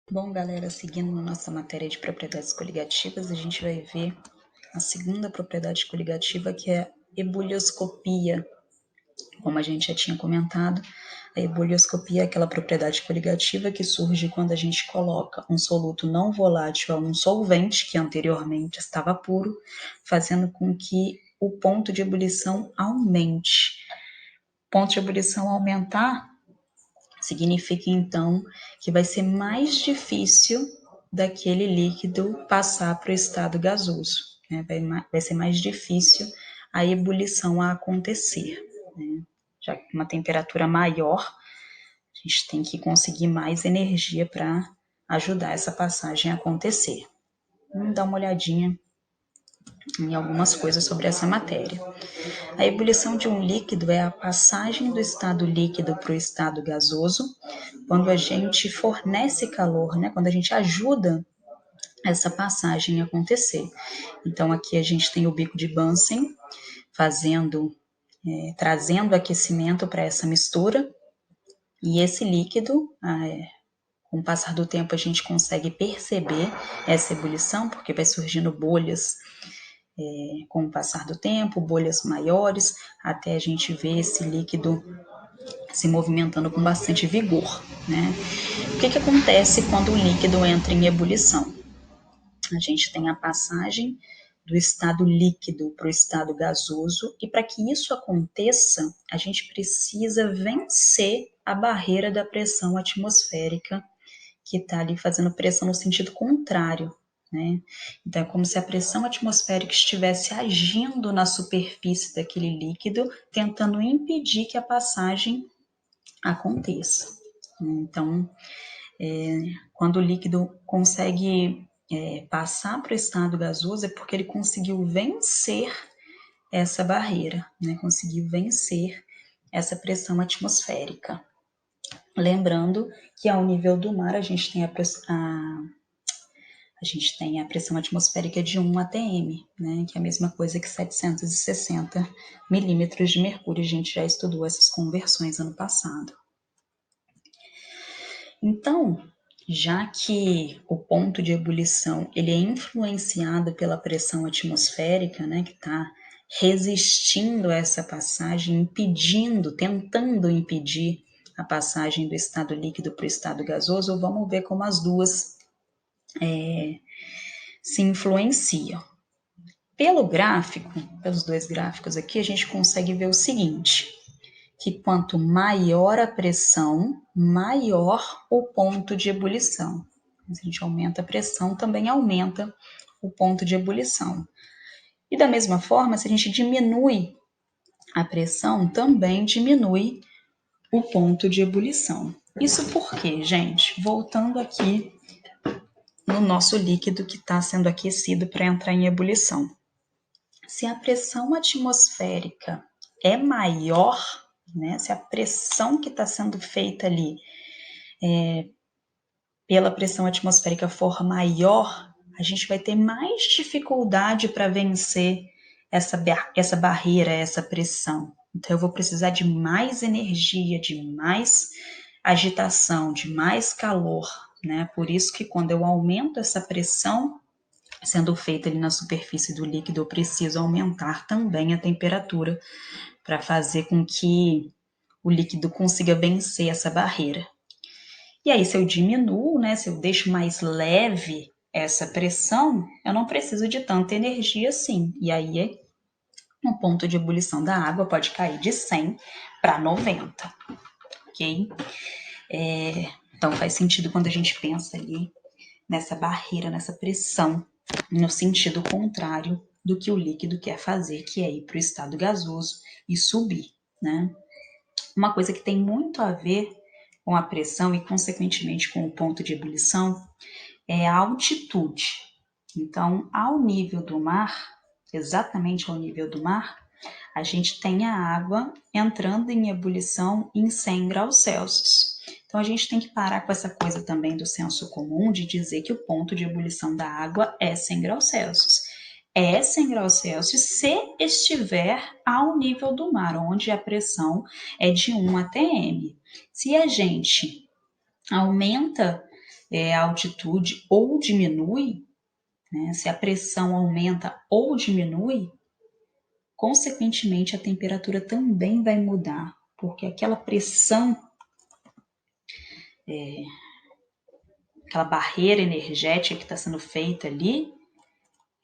Bom, galera, seguindo na nossa matéria de propriedades coligativas, a gente vai ver a segunda propriedade coligativa, que é a ebulioscopia. Como a gente já tinha comentado, a ebulioscopia é aquela propriedade coligativa que surge quando a gente coloca um soluto não volátil a um solvente que anteriormente estava puro, fazendo com que o ponto de ebulição aumente. O ponto de ebulição aumentar significa então que vai ser mais difícil daquele líquido passar para o estado gasoso, né? Vai ser mais difícil a ebulição a acontecer, né? Já que uma temperatura maior, a gente tem que conseguir mais energia para ajudar essa passagem a acontecer. Vamos dar uma olhadinha em algumas coisas sobre essa matéria. A ebulição de um líquido é a passagem do estado líquido para o estado gasoso, quando a gente fornece calor, né? Quando a gente ajuda essa passagem a acontecer. Então, aqui a gente tem o bico de Bunsen trazendo aquecimento para essa mistura, e esse líquido, com o passar do tempo, a gente consegue perceber essa ebulição, porque vai surgindo bolhas com o passar do tempo, bolhas maiores, até a gente ver esse líquido se movimentando com bastante vigor, né? O que acontece quando o líquido entra em ebulição? A gente tem a passagem do estado líquido para o estado gasoso, e para que isso aconteça, a gente precisa vencer a barreira da pressão atmosférica, que está ali fazendo pressão no sentido contrário, né? Então, é como se a pressão atmosférica estivesse agindo na superfície daquele líquido, tentando impedir que a passagem aconteça. Então, quando o líquido consegue passar para o estado gasoso, é porque ele conseguiu vencer essa barreira, né? Conseguiu vencer essa pressão atmosférica. Lembrando que ao nível do mar a gente tem a pressão atmosférica de 1 atm, né? Que é a mesma coisa que 760 milímetros de mercúrio. A gente já estudou essas conversões ano passado. Então, já que o ponto de ebulição ele é influenciado pela pressão atmosférica, né, que está resistindo a essa passagem, tentando impedir a passagem do estado líquido para o estado gasoso, vamos ver como as duas se influenciam. Pelos dois gráficos aqui, a gente consegue ver o seguinte: que quanto maior a pressão, maior o ponto de ebulição. Se a gente aumenta a pressão, também aumenta o ponto de ebulição. E da mesma forma, se a gente diminui a pressão, também diminui o ponto de ebulição. Isso por quê, gente? Voltando aqui no nosso líquido que está sendo aquecido para entrar em ebulição. Se a pressão atmosférica é maior, né, se a pressão que está sendo feita ali pela pressão atmosférica for maior, a gente vai ter mais dificuldade para vencer essa barreira, essa pressão. Então, eu vou precisar de mais energia, de mais agitação, de mais calor, né? Por isso que quando eu aumento essa pressão sendo feita ali na superfície do líquido, eu preciso aumentar também a temperatura para fazer com que o líquido consiga vencer essa barreira. E aí, se eu diminuo, né, se eu deixo mais leve essa pressão, eu não preciso de tanta energia assim. E aí, o ponto de ebulição da água pode cair de 100 para 90, ok? Então, faz sentido quando a gente pensa ali nessa barreira, nessa pressão, no sentido contrário do que o líquido quer fazer, que é ir para o estado gasoso e subir, né? Uma coisa que tem muito a ver com a pressão e, consequentemente, com o ponto de ebulição é a altitude. Então, ao nível do mar, exatamente ao nível do mar, a gente tem a água entrando em ebulição em 100 graus Celsius. Então, a gente tem que parar com essa coisa também do senso comum de dizer que o ponto de ebulição da água é 100 graus Celsius. É 100 graus Celsius se estiver ao nível do mar, onde a pressão é de 1 atm. Se a gente aumenta a altitude ou diminui, né, se a pressão aumenta ou diminui, consequentemente a temperatura também vai mudar, porque aquela pressão, aquela barreira energética que está sendo feita ali,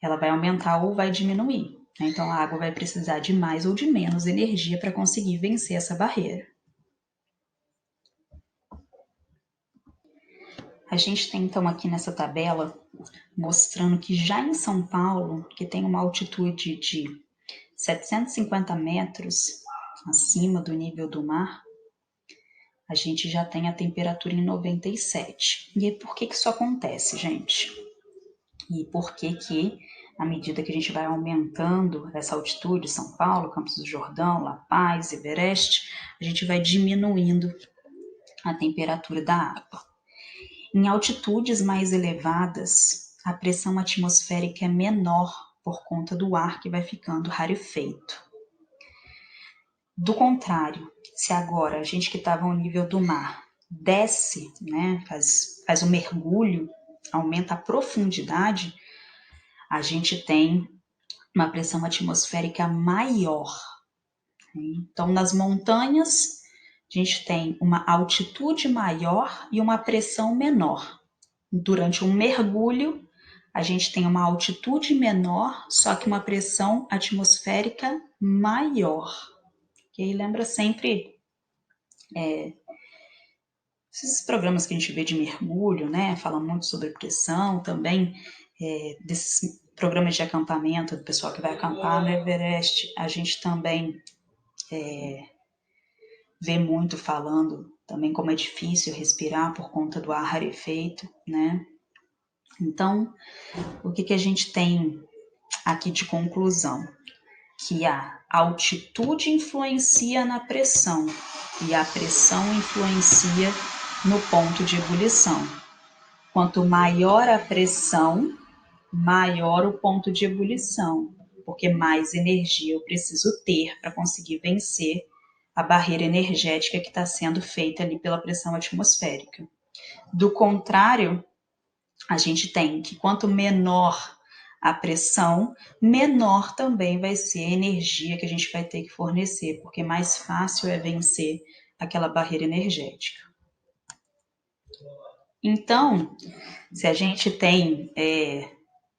ela vai aumentar ou vai diminuir. Né? Então a água vai precisar de mais ou de menos energia para conseguir vencer essa barreira. A gente tem então aqui nessa tabela mostrando que já em São Paulo, que tem uma altitude de 750 metros acima do nível do mar, a gente já tem a temperatura em 97. E aí, por que isso acontece, gente? E por que à medida que a gente vai aumentando essa altitude, São Paulo, Campos do Jordão, La Paz, Everest, a gente vai diminuindo a temperatura da água. Em altitudes mais elevadas, a pressão atmosférica é menor por conta do ar que vai ficando rarefeito. Do contrário, se agora a gente que estava ao nível do mar desce, né, faz um mergulho, aumenta a profundidade, a gente tem uma pressão atmosférica maior. Então, nas montanhas, a gente tem uma altitude maior e uma pressão menor. Durante um mergulho, a gente tem uma altitude menor, só que uma pressão atmosférica maior. Que lembra sempre esses programas que a gente vê de mergulho, né? Fala muito sobre pressão também, desses programas de acampamento, do pessoal que vai acampar no Everest. A gente também vê muito falando também como é difícil respirar por conta do ar rarefeito, né? Então, o que a gente tem aqui de conclusão? Que a altitude influencia na pressão e a pressão influencia no ponto de ebulição. Quanto maior a pressão, maior o ponto de ebulição, porque mais energia eu preciso ter para conseguir vencer a barreira energética que está sendo feita ali pela pressão atmosférica. Do contrário, a gente tem que quanto menor a pressão, menor também vai ser a energia que a gente vai ter que fornecer, porque mais fácil é vencer aquela barreira energética. Então, se a gente tem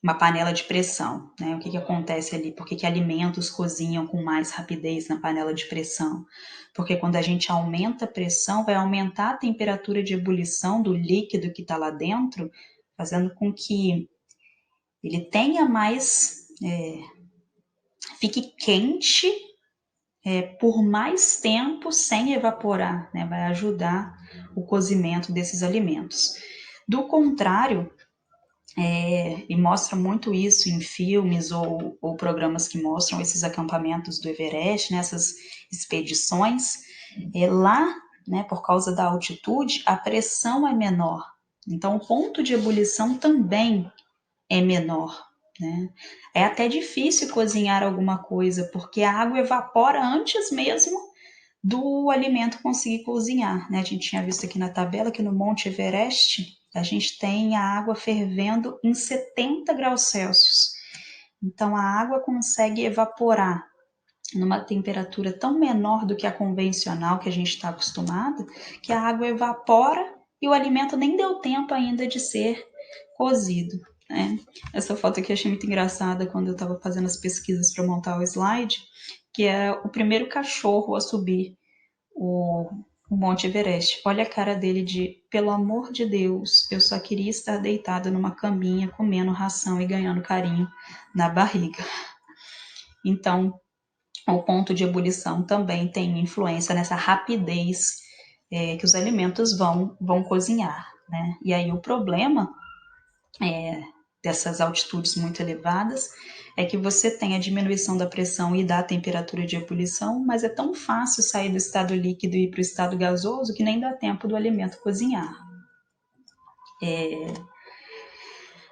uma panela de pressão, né? O que acontece ali? Por que alimentos cozinham com mais rapidez na panela de pressão? Porque quando a gente aumenta a pressão, vai aumentar a temperatura de ebulição do líquido que está lá dentro, fazendo com que ele tenha mais, fique quente por mais tempo sem evaporar, né? Vai ajudar o cozimento desses alimentos. Do contrário, e mostra muito isso em filmes ou programas que mostram esses acampamentos do Everest, né, essas expedições, lá, né, por causa da altitude, a pressão é menor. Então, o ponto de ebulição também é menor. Né? É até difícil cozinhar alguma coisa, porque a água evapora antes mesmo do alimento conseguir cozinhar. Né? A gente tinha visto aqui na tabela que no Monte Everest a gente tem a água fervendo em 70 graus Celsius. Então a água consegue evaporar numa temperatura tão menor do que a convencional que a gente está acostumado, que a água evapora e o alimento nem deu tempo ainda de ser cozido. Né? Essa foto aqui eu achei muito engraçada quando eu estava fazendo as pesquisas para montar o slide, que é o primeiro cachorro a subir o Monte Everest. Olha a cara dele de, pelo amor de Deus, eu só queria estar deitado numa caminha, comendo ração e ganhando carinho na barriga. Então, o ponto de ebulição também tem influência nessa rapidez que os alimentos vão cozinhar. Né? E aí o problema dessas altitudes muito elevadas é que você tem a diminuição da pressão e da temperatura de ebulição, mas é tão fácil sair do estado líquido e ir para o estado gasoso que nem dá tempo do alimento cozinhar.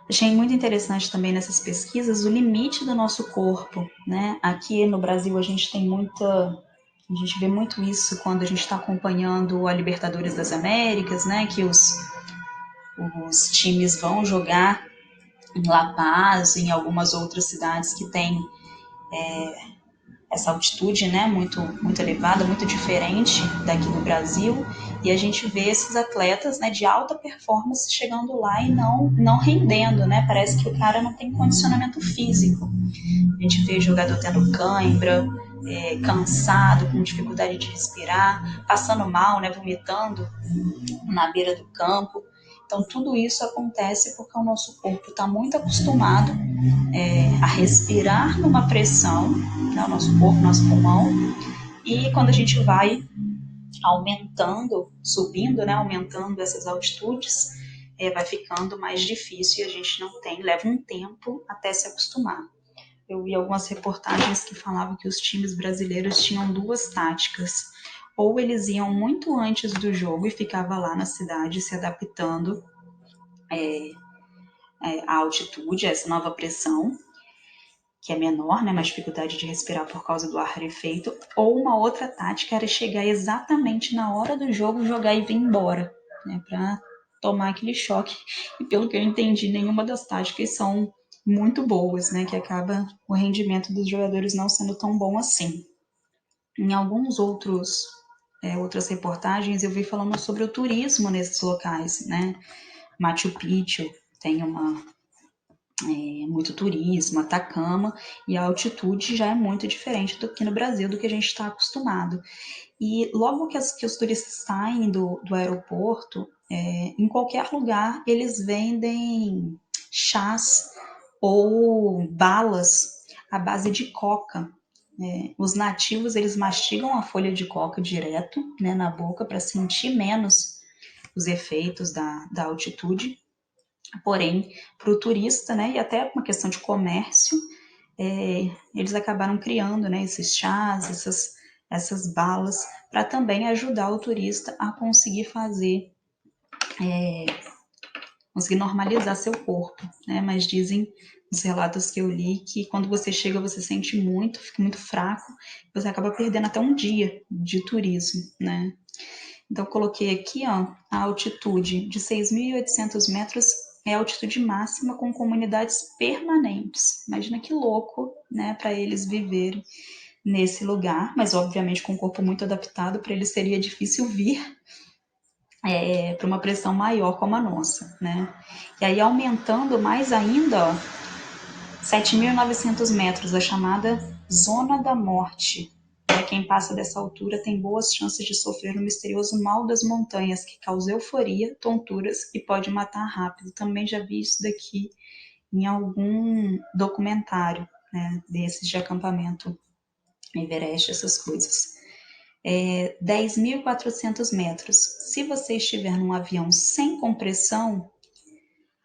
Achei muito interessante também nessas pesquisas o limite do nosso corpo, né? Aqui no Brasil a gente vê muito isso quando a gente está acompanhando a Libertadores das Américas, né? Que os Os times vão jogar em La Paz, em algumas outras cidades que têm essa altitude, né, muito elevada, muito diferente daqui do Brasil, e a gente vê esses atletas, né, de alta performance chegando lá e não rendendo, né, parece que o cara não tem condicionamento físico. A gente vê jogador tendo cãibra, cansado, com dificuldade de respirar, passando mal, né, vomitando na beira do campo. Então, tudo isso acontece porque o nosso corpo está muito acostumado a respirar numa pressão, né, o nosso corpo, nosso pulmão, e quando a gente vai aumentando, subindo, né, aumentando essas altitudes, vai ficando mais difícil e a gente não tem, leva um tempo até se acostumar. Eu vi algumas reportagens que falavam que os times brasileiros tinham duas táticas. Ou eles iam muito antes do jogo e ficavam lá na cidade se adaptando à altitude, a essa nova pressão, que é menor, né, mais dificuldade de respirar por causa do ar rarefeito, ou uma outra tática era chegar exatamente na hora do jogo, jogar e vir embora, né, para tomar aquele choque. E pelo que eu entendi, nenhuma das táticas são muito boas, né, que acaba o rendimento dos jogadores não sendo tão bom assim. Em alguns outras reportagens eu vi falando sobre o turismo nesses locais, né? Machu Picchu tem muito turismo, Atacama, e a altitude já é muito diferente do que no Brasil, do que a gente está acostumado. E logo que os turistas saem do aeroporto, em qualquer lugar eles vendem chás ou balas à base de coca. Os nativos eles mastigam a folha de coca direto, né, na boca para sentir menos os efeitos da altitude. Porém, para o turista, né, e até uma questão de comércio, eles acabaram criando, né, esses chás, essas balas, para também ajudar o turista a conseguir normalizar seu corpo, né? Mas dizem nos relatos que eu li que quando você chega você sente muito, fica muito fraco, você acaba perdendo até um dia de turismo, né? Então eu coloquei aqui, ó, a altitude de 6.800 metros é a altitude máxima com comunidades permanentes. Imagina que louco, né, para eles viverem nesse lugar, mas obviamente com o corpo muito adaptado, para eles seria difícil vir para uma pressão maior como a nossa, né? E aí aumentando mais ainda, ó, 7.900 metros, a chamada Zona da Morte. Quem passa dessa altura tem boas chances de sofrer o misterioso mal das montanhas, que causa euforia, tonturas e pode matar rápido. Também já vi isso daqui em algum documentário, né, desses de acampamento, Everest, essas coisas. 10.400 metros. Se você estiver num avião sem compressão,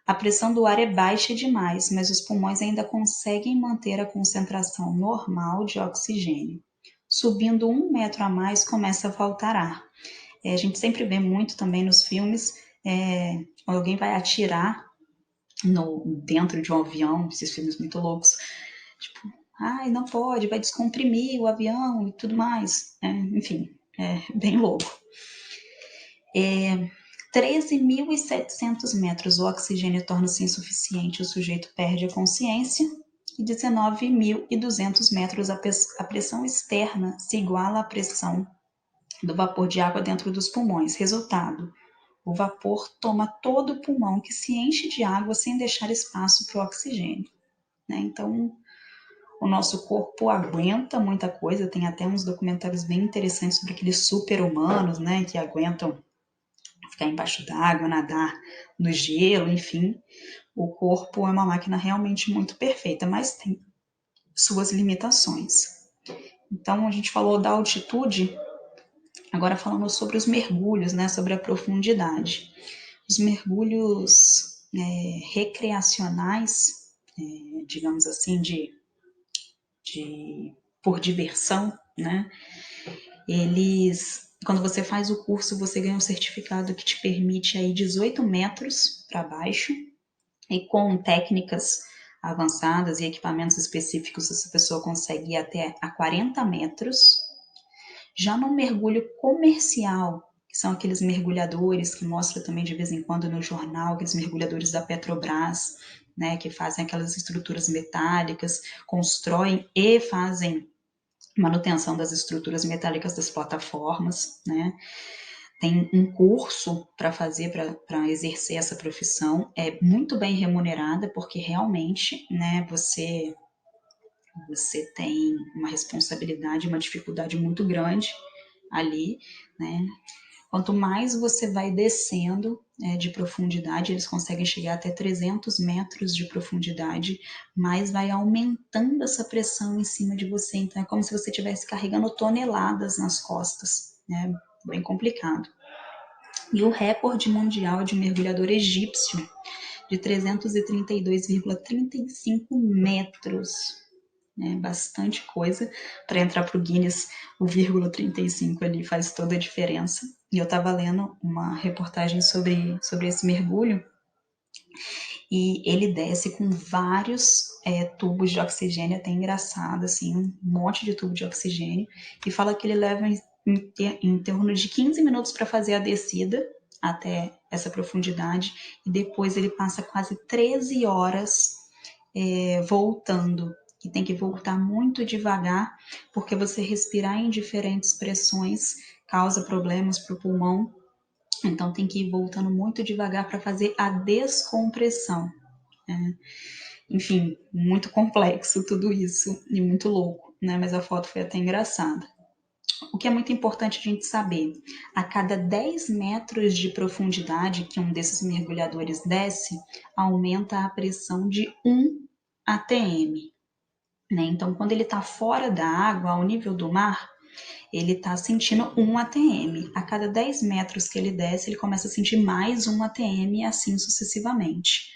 a pressão do ar é baixa demais, mas os pulmões ainda conseguem manter a concentração normal de oxigênio. Subindo 1 metro a mais, começa a faltar ar. A gente sempre vê muito também nos filmes, alguém vai atirar dentro de um avião, esses filmes muito loucos, tipo, ai, não pode, vai descomprimir o avião e tudo mais. Enfim, é bem louco. 13.700 metros, o oxigênio torna-se insuficiente, o sujeito perde a consciência. E 19.200 metros, a pressão externa se iguala à pressão do vapor de água dentro dos pulmões. Resultado: o vapor toma todo o pulmão, que se enche de água sem deixar espaço para o oxigênio, né? Então, o nosso corpo aguenta muita coisa. Tem até uns documentários bem interessantes sobre aqueles super-humanos, né, que aguentam ficar embaixo d'água, nadar no gelo, enfim. O corpo é uma máquina realmente muito perfeita, mas tem suas limitações. Então, a gente falou da altitude, agora falando sobre os mergulhos, né, sobre a profundidade. Os mergulhos recreacionais, digamos assim, por diversão, né, quando você faz o curso, você ganha um certificado que te permite aí 18 metros para baixo, e com técnicas avançadas e equipamentos específicos, essa pessoa consegue ir até a 40 metros. Já no mergulho comercial, que são aqueles mergulhadores que mostra também de vez em quando no jornal, aqueles mergulhadores da Petrobras, né, que fazem aquelas estruturas metálicas, constroem e fazem manutenção das estruturas metálicas das plataformas, né? Tem um curso para fazer, para exercer essa profissão, é muito bem remunerada, porque realmente, né, você tem uma responsabilidade, uma dificuldade muito grande ali, né? Quanto mais você vai descendo de profundidade, eles conseguem chegar até 300 metros de profundidade, mais vai aumentando essa pressão em cima de você. Então, é como se você estivesse carregando toneladas nas costas, né? Bem complicado. E o recorde mundial de mergulhador egípcio, de 332,35 metros, né? Bastante coisa para entrar para o Guinness. O vírgula 35 ali faz toda a diferença. E eu estava lendo uma reportagem sobre esse mergulho, e ele desce com vários tubos de oxigênio, até engraçado, assim, um monte de tubo de oxigênio, e fala que ele leva em torno de 15 minutos para fazer a descida até essa profundidade, e depois ele passa quase 13 horas voltando, e tem que voltar muito devagar, porque você respirar em diferentes pressões causa problemas para o pulmão, então tem que ir voltando muito devagar para fazer a descompressão. Enfim, muito complexo tudo isso e muito louco, né? Mas a foto foi até engraçada. O que é muito importante a gente saber, a cada 10 metros de profundidade que um desses mergulhadores desce, aumenta a pressão de 1 atm. Né? Então, quando ele está fora da água, ao nível do mar, ele está sentindo 1 atm. A cada 10 metros que ele desce, ele começa a sentir mais 1 atm e assim sucessivamente.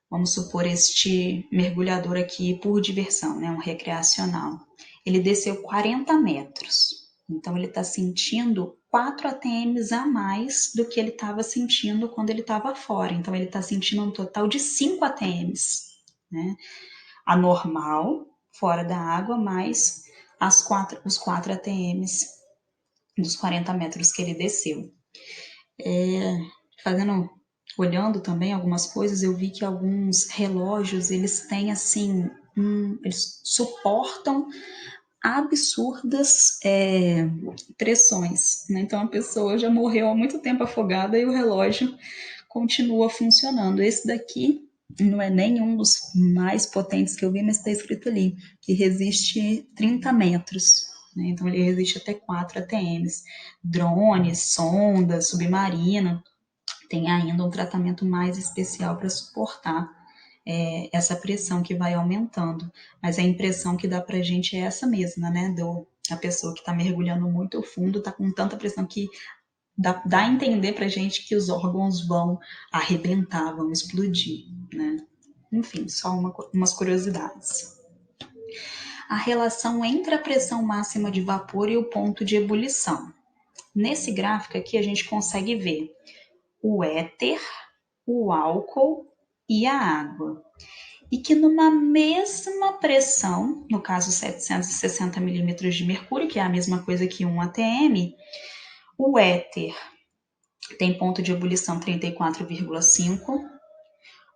Vamos supor este mergulhador aqui por diversão, né, um recreacional. Ele desceu 40 metros, então ele está sentindo 4 ATMs a mais do que ele estava sentindo quando ele estava fora. Então ele está sentindo um total de 5 ATMs, né? A normal, fora da água, mais os 4 ATMs dos 40 metros que ele desceu. Olhando também algumas coisas, eu vi que alguns relógios, eles têm assim, eles suportam absurdas pressões, né? Então a pessoa já morreu há muito tempo afogada e o relógio continua funcionando. Esse daqui não é nenhum dos mais potentes que eu vi, mas está escrito ali que resiste 30 metros, né? Então ele resiste até 4 ATMs. Drones, sondas, submarino, tem ainda um tratamento mais especial para suportar essa pressão que vai aumentando. Mas a impressão que dá para a gente é essa mesma, né? A pessoa que está mergulhando muito fundo está com tanta pressão que dá a entender para a gente que os órgãos vão arrebentar, vão explodir, né? Enfim, só umas curiosidades. A relação entre a pressão máxima de vapor e o ponto de ebulição. Nesse gráfico aqui a gente consegue ver o éter, o álcool e a água. E que numa mesma pressão, no caso 760 milímetros de mercúrio, que é a mesma coisa que 1 atm, o éter tem ponto de ebulição 34,5,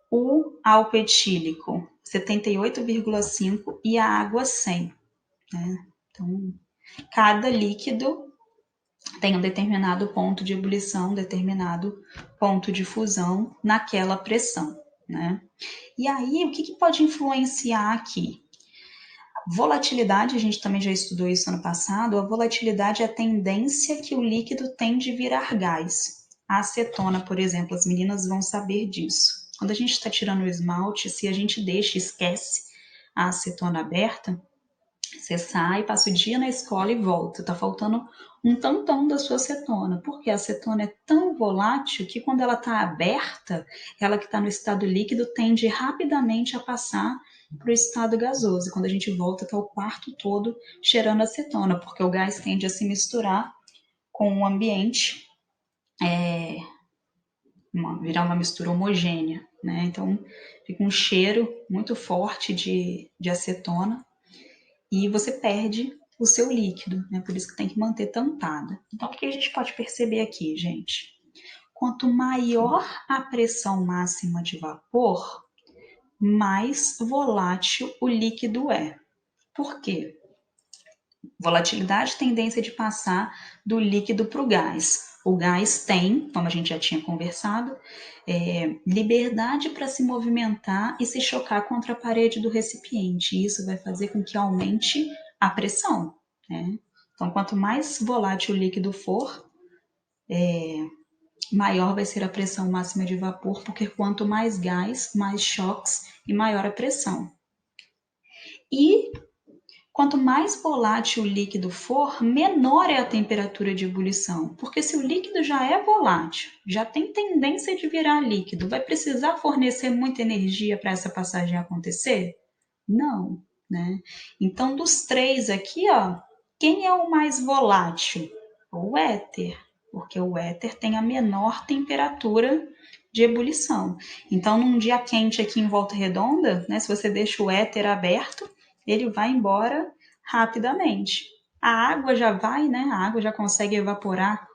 o álcool etílico 78,5 e a água 100. Né? Então, cada líquido tem um determinado ponto de ebulição, um determinado ponto de fusão naquela pressão, né? E aí, o que pode influenciar aqui? Volatilidade, a gente também já estudou isso ano passado, a volatilidade é a tendência que o líquido tem de virar gás. A acetona, por exemplo, as meninas vão saber disso. Quando a gente está tirando o esmalte, se a gente deixa e esquece a acetona aberta, você sai, passa o dia na escola e volta. Tá faltando um tantão da sua acetona. Porque a acetona é tão volátil que quando ela está aberta, ela que está no estado líquido tende rapidamente a passar para o estado gasoso. E quando a gente volta, está o quarto todo cheirando acetona, porque o gás tende a se misturar com o ambiente, virar uma mistura homogênea, né? Então fica um cheiro muito forte de acetona. E você perde o seu líquido, né? Por isso que tem que manter tampada. Então, o que a gente pode perceber aqui, gente? Quanto maior a pressão máxima de vapor, mais volátil o líquido é. Por quê? Volatilidade, tendência de passar do líquido para o gás. O gás tem, como a gente já tinha conversado, liberdade para se movimentar e se chocar contra a parede do recipiente. Isso vai fazer com que aumente a pressão, né? Então, quanto mais volátil o líquido for, maior vai ser a pressão máxima de vapor, porque quanto mais gás, mais choques e maior a pressão. E quanto mais volátil o líquido for, menor é a temperatura de ebulição, porque se o líquido já é volátil, já tem tendência de virar líquido, vai precisar fornecer muita energia para essa passagem acontecer? Não, né? Então, dos três aqui, ó, quem é o mais volátil? O éter, porque o éter tem a menor temperatura de ebulição. Então, num dia quente aqui em Volta Redonda, né, se você deixa o éter aberto, ele vai embora rapidamente. A água já vai, né? A água já consegue evaporar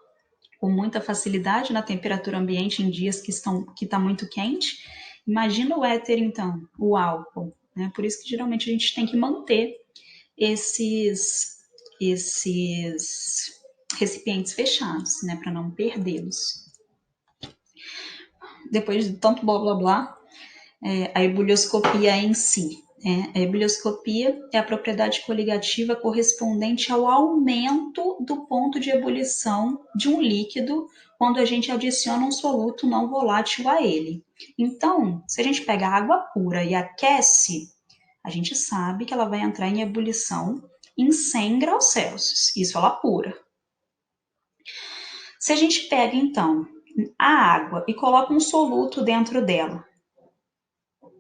com muita facilidade na temperatura ambiente em dias que está muito quente. Imagina o éter, então, o álcool. Né? Por isso que geralmente a gente tem que manter esses recipientes fechados, né? Para não perdê-los. Depois de tanto blá blá blá, a ebulioscopia em si. A ebulioscopia é a propriedade coligativa correspondente ao aumento do ponto de ebulição de um líquido quando a gente adiciona um soluto não volátil a ele. Então, se a gente pega água pura e aquece, a gente sabe que ela vai entrar em ebulição em 100 graus Celsius, isso ela pura. Se a gente pega, então, a água e coloca um soluto dentro dela,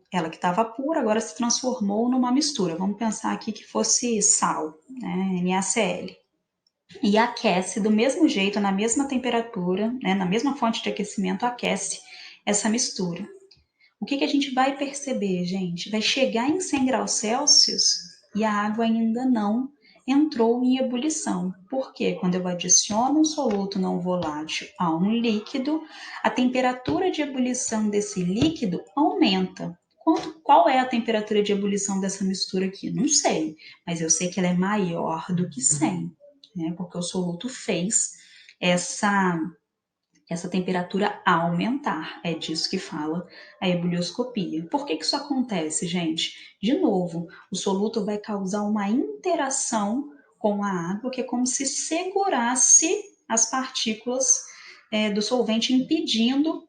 ela que estava pura, agora se transformou numa mistura. Vamos pensar aqui que fosse sal, né, NaCl. E aquece do mesmo jeito, na mesma temperatura, né, na mesma fonte de aquecimento, aquece essa mistura. O que a gente vai perceber, gente? Vai chegar em 100 graus Celsius e a água ainda não entrou em ebulição. Por quê? Quando eu adiciono um soluto não volátil a um líquido, a temperatura de ebulição desse líquido aumenta. Qual é a temperatura de ebulição dessa mistura aqui? Não sei, mas eu sei que ela é maior do que 100, né? Porque o soluto fez essa temperatura aumentar. É disso que fala a ebulioscopia. Por que isso acontece, gente? De novo, o soluto vai causar uma interação com a água, que é como se segurasse as partículas do solvente, impedindo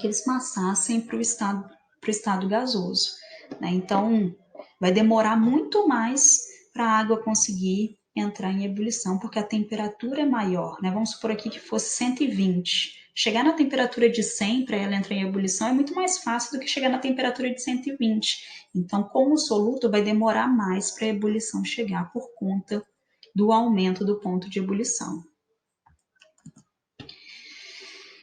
que eles passassem para o estado gasoso. Né? Então, vai demorar muito mais para a água conseguir entrar em ebulição, porque a temperatura é maior. Né? Vamos supor aqui que fosse 120. Chegar na temperatura de 100 para ela entrar em ebulição é muito mais fácil do que chegar na temperatura de 120. Então, com o soluto, vai demorar mais para a ebulição chegar por conta do aumento do ponto de ebulição.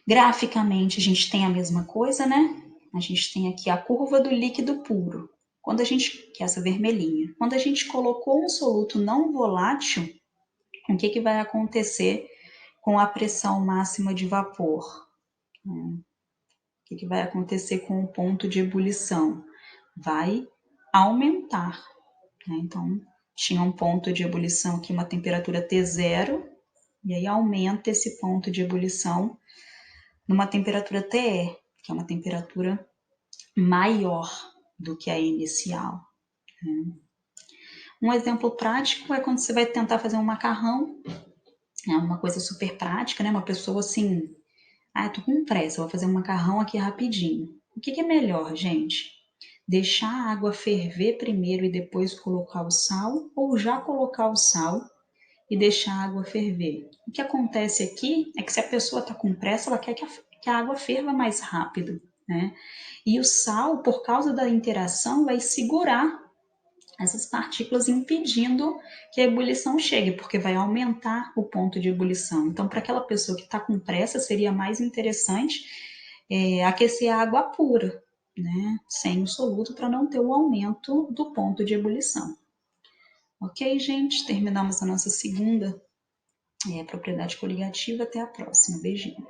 Graficamente, a gente tem a mesma coisa, né? A gente tem aqui a curva do líquido puro, que é essa vermelhinha. Quando a gente colocou um soluto não volátil, o que vai acontecer com a pressão máxima de vapor? O que vai acontecer com o ponto de ebulição? Vai aumentar. Né? Então, tinha um ponto de ebulição aqui, uma temperatura T0, e aí aumenta esse ponto de ebulição numa temperatura TE, que é uma temperatura maior do que a inicial. Um exemplo prático é quando você vai tentar fazer um macarrão, é uma coisa super prática, né? Uma pessoa assim, tô com pressa, vou fazer um macarrão aqui rapidinho. O que é melhor, gente? Deixar a água ferver primeiro e depois colocar o sal, ou já colocar o sal e deixar a água ferver? O que acontece aqui é que se a pessoa está com pressa, ela quer que a água ferva mais rápido, né? E o sal, por causa da interação, vai segurar essas partículas, impedindo que a ebulição chegue, porque vai aumentar o ponto de ebulição. Então, para aquela pessoa que está com pressa, seria mais interessante aquecer a água pura, né? Sem o soluto, para não ter o aumento do ponto de ebulição. Ok, gente? Terminamos a nossa segunda propriedade coligativa. Até a próxima. Beijinho.